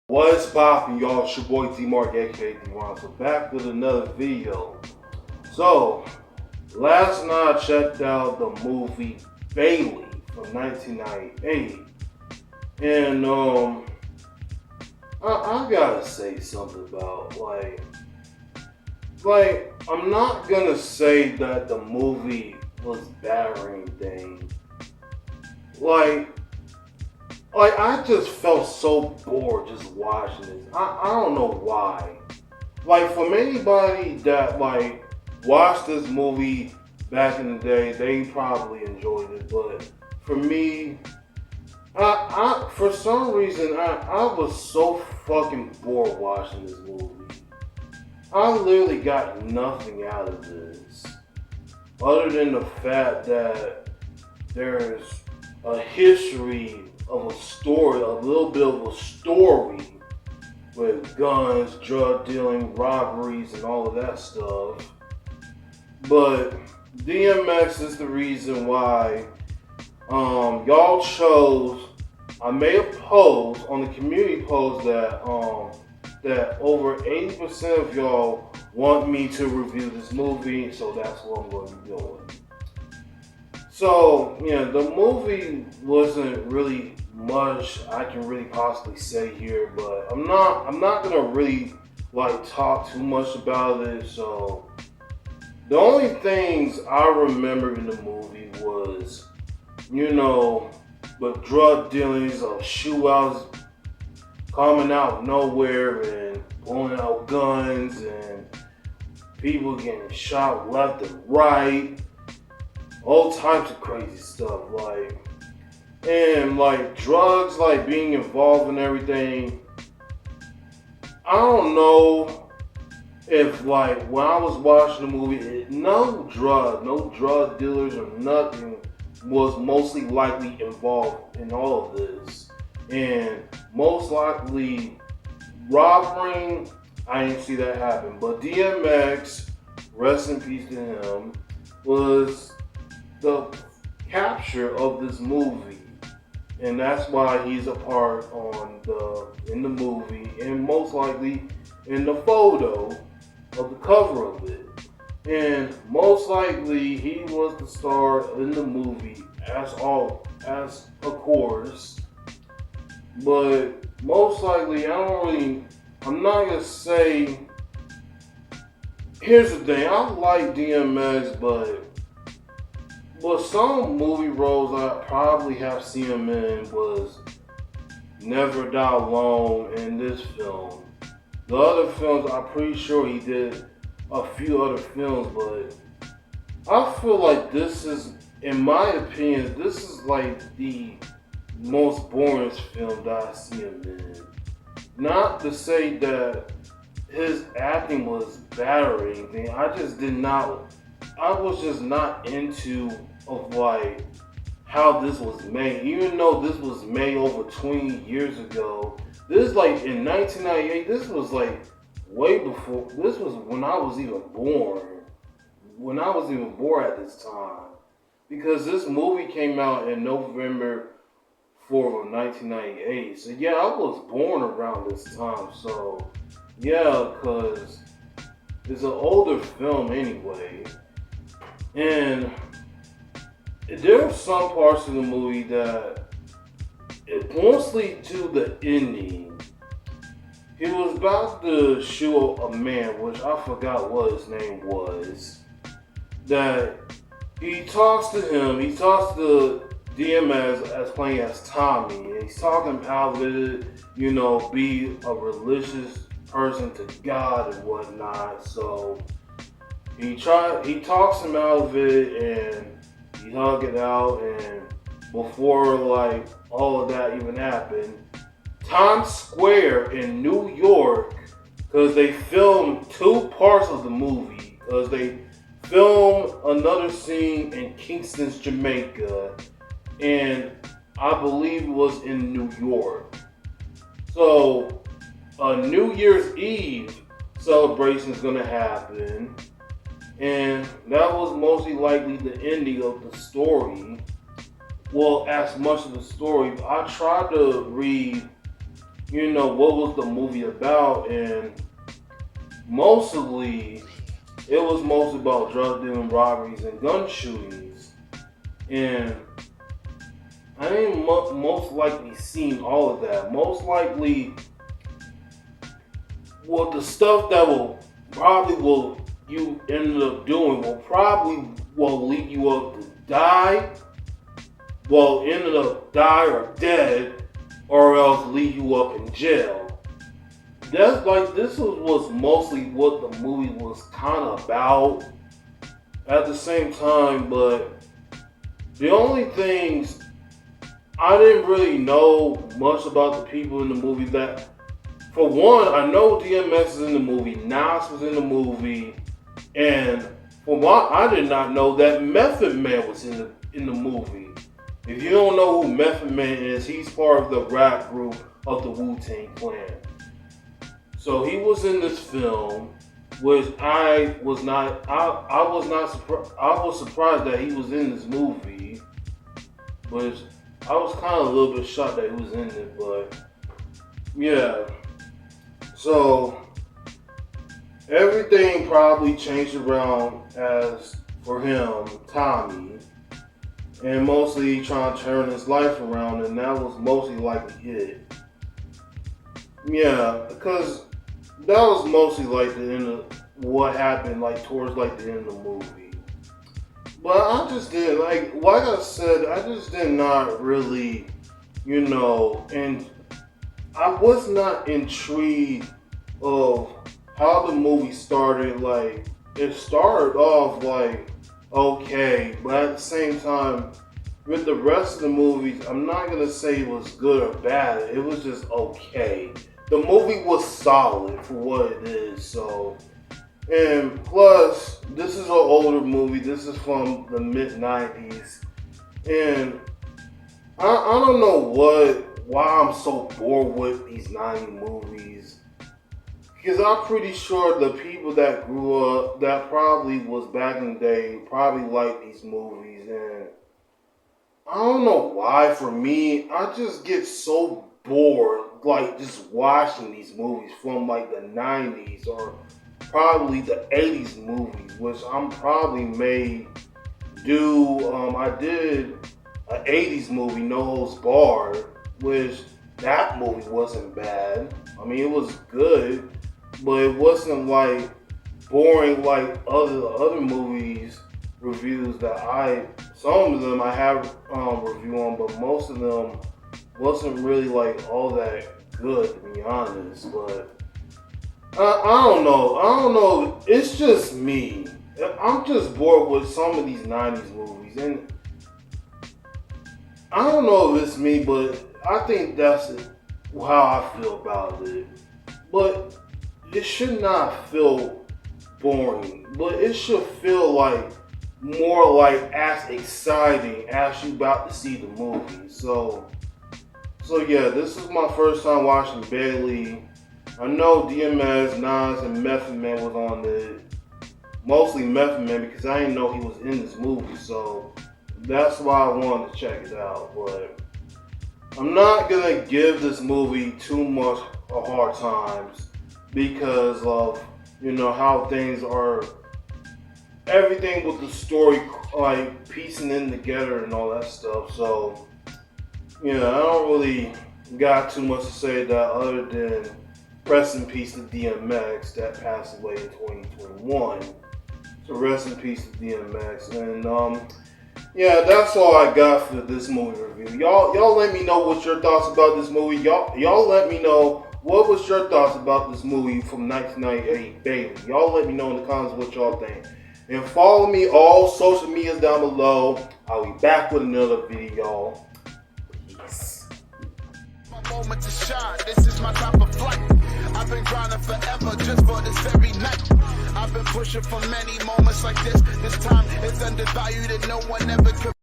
What's poppin', y'all? It's your boy D-Mark, aka D-Ron. So back with another video. So, last night I checked out the movie Bailey from 1998. And, I gotta say something about, I'm not gonna say that the movie was bad or anything. Like, I just felt so bored just watching this. I don't know why. Like, from anybody that watched this movie back in the day, they probably enjoyed it. But for me, I for some reason I was so fucking bored watching this movie. I literally got nothing out of this, other than the fact that there's a history of a story, a little bit of a story with guns, drug dealing, robberies, and all of that stuff. But DMX is the reason why y'all chose. I made a post on the community post that over 80% of y'all want me to review this movie, so that's what I'm going to be doing. So, yeah, the movie wasn't really much I can really possibly say here, but I'm not gonna really talk too much about it. So the only things I remember in the movie was, the drug dealings of shootouts coming out of nowhere and pulling out guns and people getting shot left and right. All types of crazy stuff, and drugs, being involved in everything. I don't know if when I was watching the movie, no drug dealers or nothing was mostly likely involved in all of this, and most likely robbing. I didn't see that happen, but DMX, rest in peace to him, was the capture of this movie, and that's why he's a part in the movie, and most likely in the photo of the cover of it, and most likely he was the star in the movie as of course, but most likely I'm not gonna say. Here's the thing, I like DMX, but some movie roles I probably have seen him in was Never Die Alone and this film. The other films, I'm pretty sure he did a few other films, but I feel like this is, in my opinion, this is the most boring film that I see him in. Not to say that his acting was bad or anything, I was just not into how this was made. Even though this was made over 20 years ago, this in 1998. This was way before. This was when I was even born. When I was even born at this time, because this movie came out in November 4th of 1998. So yeah, I was born around this time. So yeah, because it's an older film anyway. And there are some parts of the movie that, mostly to the ending, he was about to shoot a man, which I forgot what his name was, that he talks to DMX as playing as Tommy, and he's talking him out of it, be a religious person to God and whatnot. So he talks him out of it, and he hug it out, and before all of that even happened, Times Square in New York, because they filmed two parts of the movie, because they filmed another scene in Kingston's Jamaica, and I believe it was in New York. So a New Year's Eve celebration is gonna happen. And that was mostly likely the ending of the story. Well, as much of the story. I tried to read what was the movie about, and mostly it was mostly about drug dealing, robberies, and gun shootings. And I ain't most likely seen all of that. Most likely, well, the stuff that you ended up doing will lead you up to die. Well, ended up die or dead, or else leave you up in jail. This was mostly what the movie was kind of about at the same time, but the only things I didn't really know much about the people in the movie. That, for one, I know DMX is in the movie, Nas was in the movie, and for one, I did not know that Method Man was in the movie. If you don't know who Method Man is, he's part of the rap group of the Wu-Tang Clan. So he was in this film, which I was surprised that he was in this movie, but I was kind of a little bit shocked that he was in it. But yeah, so everything probably changed around as for him, Tommy, and mostly trying to turn his life around, and that was mostly likely it. Yeah, because that was mostly like the end of what happened, like towards like the end of the movie. But I just didn't like I said, I just did not really, and I was not intrigued of how the movie started. Like, it started off like okay, but at the same time, with the rest of the movies, I'm not gonna say it was good or bad. It was just okay. The movie was solid for what it is. So, and plus, this is an older movie. This is from the mid-90s, and I don't know why I'm so bored with these 90 movies. Because I'm pretty sure the people that grew up, that probably was back in the day, probably liked these movies. And I don't know why, for me, I just get so bored, like, just watching these movies from, like, the 90s or probably the 80s movies, which I'm probably may do. I did an 80s movie, No Holds Barred, which that movie wasn't bad. I mean, it was good, but it wasn't like boring like other movies reviews that some of them I have review on, but most of them wasn't really like all that good, to be honest. But I don't know. It's just me. I'm just bored with some of these 90s movies, and I don't know if it's me, but I think that's how I feel about it. But it should not feel boring, but it should feel like more like as exciting as you about to see the movie. So yeah, this is my first time watching Bailey. I know DMX, Nas, and Method Man was on it. Mostly Method Man, because I didn't know he was in this movie, so that's why I wanted to check it out. But I'm not gonna give this movie too much a hard times because of how things are, everything with the story like piecing in together and all that stuff. So I don't really got too much to say that other than rest in peace to DMX that passed away in 2021. So rest in peace to DMX. And that's all I got for this movie review. Y'all let me know what your thoughts about this movie. Y'all let me know what was your thoughts about this movie from 1998, Bailey. Y'all let me know in the comments what y'all think. And follow me all social medias down below. I'll be back with another video, y'all. Peace. My moment to shine. This is my time of flight. I've been grinding forever just for this very night. I've been pushing for many moments like this. This time is undervalued and no one ever could.